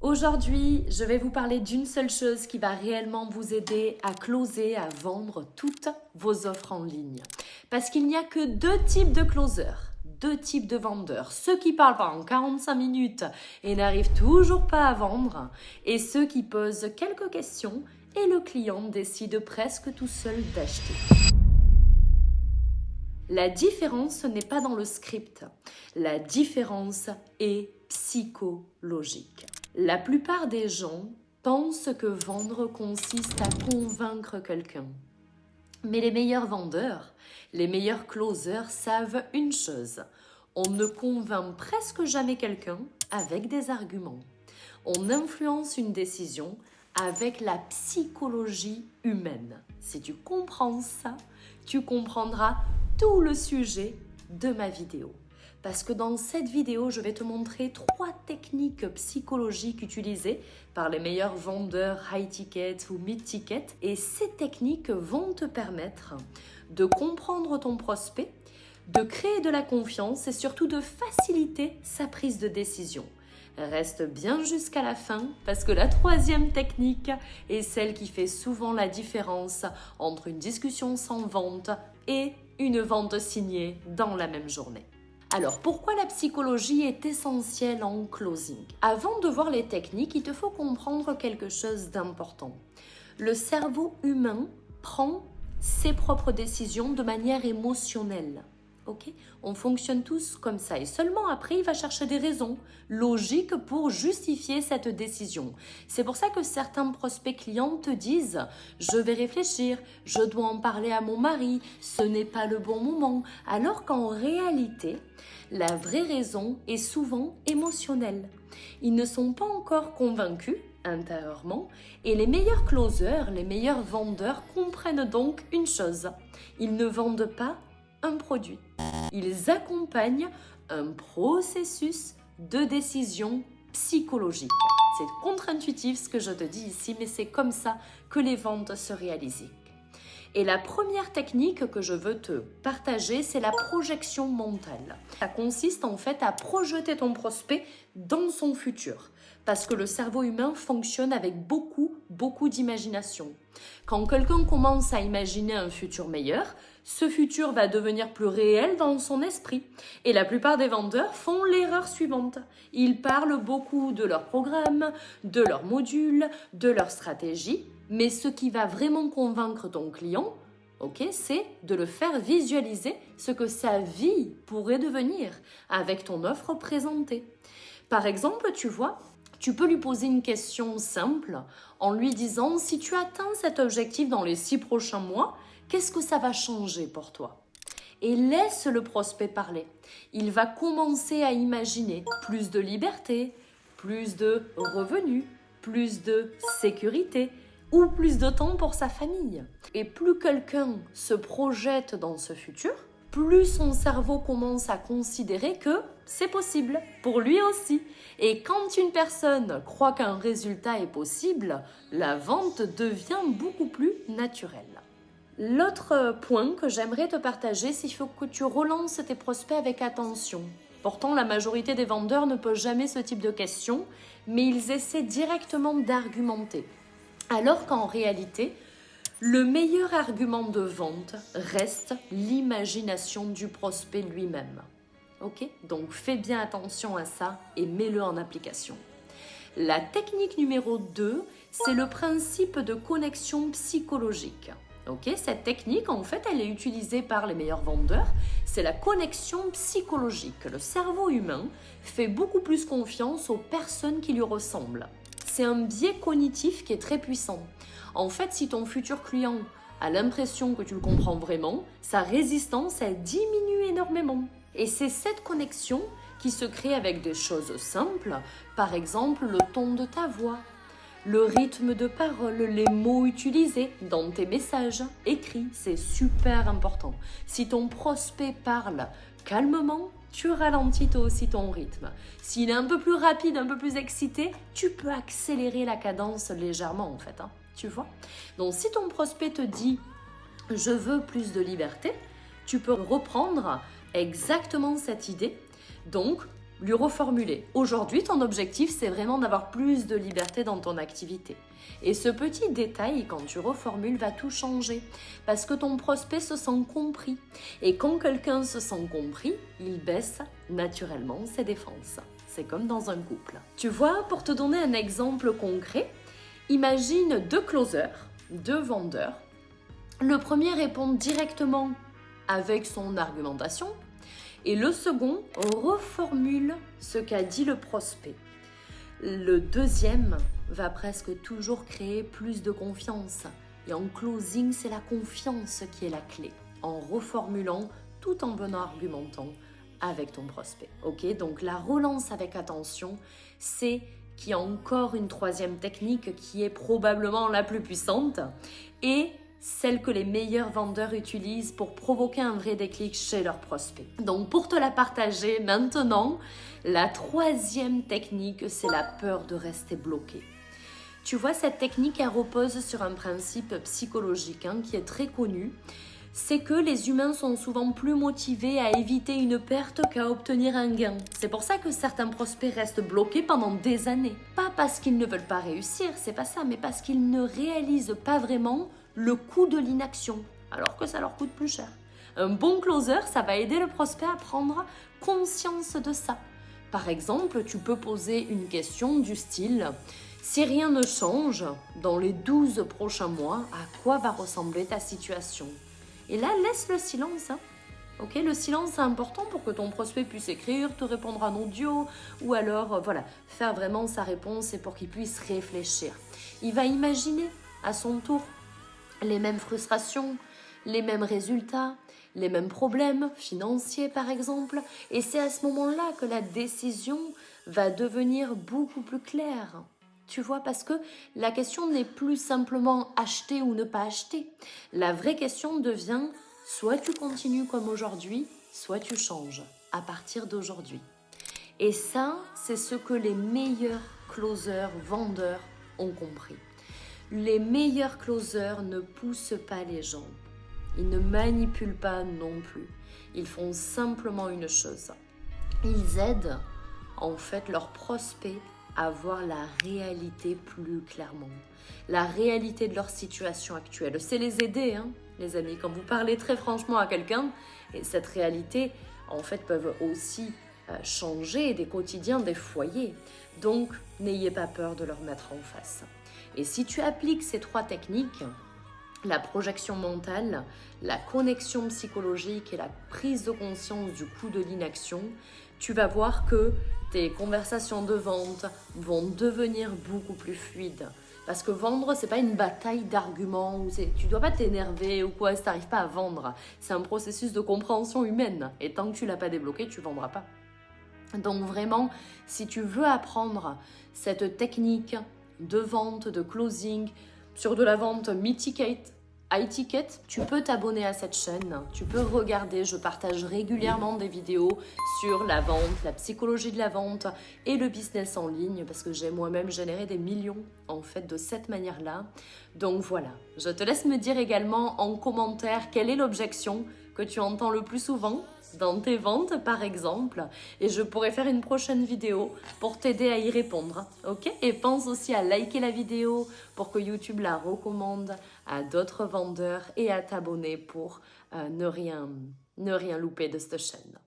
Aujourd'hui, je vais vous parler d'une seule chose qui va réellement vous aider à closer, à vendre toutes vos offres en ligne. Parce qu'il n'y a que deux types de closers, deux types de vendeurs. Ceux qui parlent pendant 45 minutes et n'arrivent toujours pas à vendre, et ceux qui posent quelques questions et le client décide presque tout seul d'acheter. La différence n'est pas dans le script, la différence est psychologique. La plupart des gens pensent que vendre consiste à convaincre quelqu'un. Mais les meilleurs vendeurs, les meilleurs closers savent une chose. On ne convainc presque jamais quelqu'un avec des arguments. On influence une décision avec la psychologie humaine. Si tu comprends ça, tu comprendras tout le sujet de ma vidéo. Parce que dans cette vidéo, je vais te montrer 3 techniques psychologiques utilisées par les meilleurs vendeurs high ticket ou mid ticket. Et ces techniques vont te permettre de comprendre ton prospect, de créer de la confiance et surtout de faciliter sa prise de décision. Reste bien jusqu'à la fin parce que la 3e technique est celle qui fait souvent la différence entre une discussion sans vente et une vente signée dans la même journée. Alors, pourquoi la psychologie est essentielle en closing? Avant de voir les techniques, il te faut comprendre quelque chose d'important. Le cerveau humain prend ses propres décisions de manière émotionnelle. Okay? On fonctionne tous comme ça et seulement après il va chercher des raisons logiques pour justifier cette décision. C'est pour ça que certains prospects clients te disent « je vais réfléchir, je dois en parler à mon mari, ce n'est pas le bon moment » alors qu'en réalité, la vraie raison est souvent émotionnelle. Ils ne sont pas encore convaincus intérieurement et les meilleurs closers, les meilleurs vendeurs comprennent donc une chose. Ils ne vendent pas un produit. Ils accompagnent un processus de décision psychologique. C'est contre-intuitif ce que je te dis ici, mais c'est comme ça que les ventes se réalisent. Et la première technique que je veux te partager, c'est la projection mentale. Ça consiste en fait à projeter ton prospect dans son futur. Parce que le cerveau humain fonctionne avec beaucoup d'imagination. Quand quelqu'un commence à imaginer un futur meilleur, ce futur va devenir plus réel dans son esprit. Et la plupart des vendeurs font l'erreur suivante. Ils parlent beaucoup de leur programme, de leur module, de leur stratégie. Mais ce qui va vraiment convaincre ton client, c'est de le faire visualiser ce que sa vie pourrait devenir avec ton offre présentée. Par exemple, tu vois, tu peux lui poser une question simple en lui disant « Si tu atteins cet objectif dans les 6 prochains mois, qu'est-ce que ça va changer pour toi ?» Et laisse le prospect parler. Il va commencer à imaginer plus de liberté, plus de revenus, plus de sécurité ou plus de temps pour sa famille. Et plus quelqu'un se projette dans ce futur, plus son cerveau commence à considérer que c'est possible pour lui aussi. Et quand une personne croit qu'un résultat est possible, la vente devient beaucoup plus naturelle. L'autre point que j'aimerais te partager, c'est qu'il faut que tu relances tes prospects avec attention. Pourtant, la majorité des vendeurs ne posent jamais ce type de questions, mais ils essaient directement d'argumenter. Alors qu'en réalité, le meilleur argument de vente reste l'imagination du prospect lui-même. Donc fais bien attention à ça et mets-le en application. La technique numéro 2, c'est le principe de connexion psychologique. Cette technique, en fait, elle est utilisée par les meilleurs vendeurs. C'est la connexion psychologique. Le cerveau humain fait beaucoup plus confiance aux personnes qui lui ressemblent. C'est un biais cognitif qui est très puissant. En fait, si ton futur client a l'impression que tu le comprends vraiment, sa résistance, elle diminue énormément. Et c'est cette connexion qui se crée avec des choses simples, par exemple le ton de ta voix, le rythme de parole, les mots utilisés dans tes messages écrits, c'est super important. Si ton prospect parle calmement, tu ralentis toi aussi ton rythme. S'il est un peu plus rapide, un peu plus excité, tu peux accélérer la cadence légèrement en fait. Tu vois? Donc si ton prospect te dit « je veux plus de liberté », tu peux reprendre exactement cette idée. Donc, lui reformuler. Aujourd'hui, ton objectif, c'est vraiment d'avoir plus de liberté dans ton activité. Et ce petit détail, quand tu reformules, va tout changer. Parce que ton prospect se sent compris. Et quand quelqu'un se sent compris, il baisse naturellement ses défenses. C'est comme dans un couple. Tu vois, pour te donner un exemple concret, imagine deux closers, deux vendeurs. Le premier répond directement avec son argumentation et le second reformule ce qu'a dit le prospect. Le deuxième va presque toujours créer plus de confiance. Et en closing, c'est la confiance qui est la clé, en reformulant tout en venant argumentant avec ton prospect. Ok, donc la relance avec attention, c'est qu'il y a encore une troisième technique qui est probablement la plus puissante et celle que les meilleurs vendeurs utilisent pour provoquer un vrai déclic chez leurs prospects. Donc pour te la partager maintenant, la troisième technique, c'est la peur de rester bloqué. Tu vois, cette technique, elle repose sur un principe psychologique qui est très connu. C'est que les humains sont souvent plus motivés à éviter une perte qu'à obtenir un gain. C'est pour ça que certains prospects restent bloqués pendant des années. Pas parce qu'ils ne veulent pas réussir, c'est pas ça, mais parce qu'ils ne réalisent pas vraiment le coût de l'inaction, alors que ça leur coûte plus cher. Un bon closer, ça va aider le prospect à prendre conscience de ça. Par exemple, tu peux poser une question du style « Si rien ne change, dans les 12 prochains mois, à quoi va ressembler ta situation ?» Et là, laisse le silence. Ok, le silence, c'est important pour que ton prospect puisse écrire, te répondre en audio, ou alors, faire vraiment sa réponse et pour qu'il puisse réfléchir. Il va imaginer à son tour les mêmes frustrations, les mêmes résultats, les mêmes problèmes financiers par exemple. Et c'est à ce moment-là que la décision va devenir beaucoup plus claire. Tu vois, parce que la question n'est plus simplement acheter ou ne pas acheter. La vraie question devient soit tu continues comme aujourd'hui, soit tu changes à partir d'aujourd'hui. Et ça, c'est ce que les meilleurs closers, vendeurs ont compris. Les meilleurs closers ne poussent pas les gens. Ils ne manipulent pas non plus. Ils font simplement une chose. Ils aident en fait leurs prospects à voir la réalité plus clairement. La réalité de leur situation actuelle. C'est les aider, les amis. Quand vous parlez très franchement à quelqu'un, et cette réalité, en fait, peuvent aussi changer des quotidiens, des foyers. Donc, n'ayez pas peur de leur mettre en face. Et si tu appliques ces trois techniques, la projection mentale, la connexion psychologique et la prise de conscience du coût de l'inaction, tu vas voir que tes conversations de vente vont devenir beaucoup plus fluides. Parce que vendre, c'est pas une bataille d'arguments, tu dois pas t'énerver ou quoi, si t'arrives pas à vendre. C'est un processus de compréhension humaine. Et tant que tu l'as pas débloqué, tu vendras pas. Donc vraiment, si tu veux apprendre cette technique de vente, de closing, sur de la vente mi-ticket, high ticket, tu peux t'abonner à cette chaîne, tu peux regarder, je partage régulièrement des vidéos sur la vente, la psychologie de la vente et le business en ligne parce que j'ai moi-même généré des millions en fait de cette manière-là. Donc voilà, je te laisse me dire également en commentaire quelle est l'objection que tu entends le plus souvent dans tes ventes par exemple et je pourrais faire une prochaine vidéo pour t'aider à y répondre, ok? Et pense aussi à liker la vidéo pour que YouTube la recommande à d'autres vendeurs et à t'abonner pour ne rien louper de cette chaîne.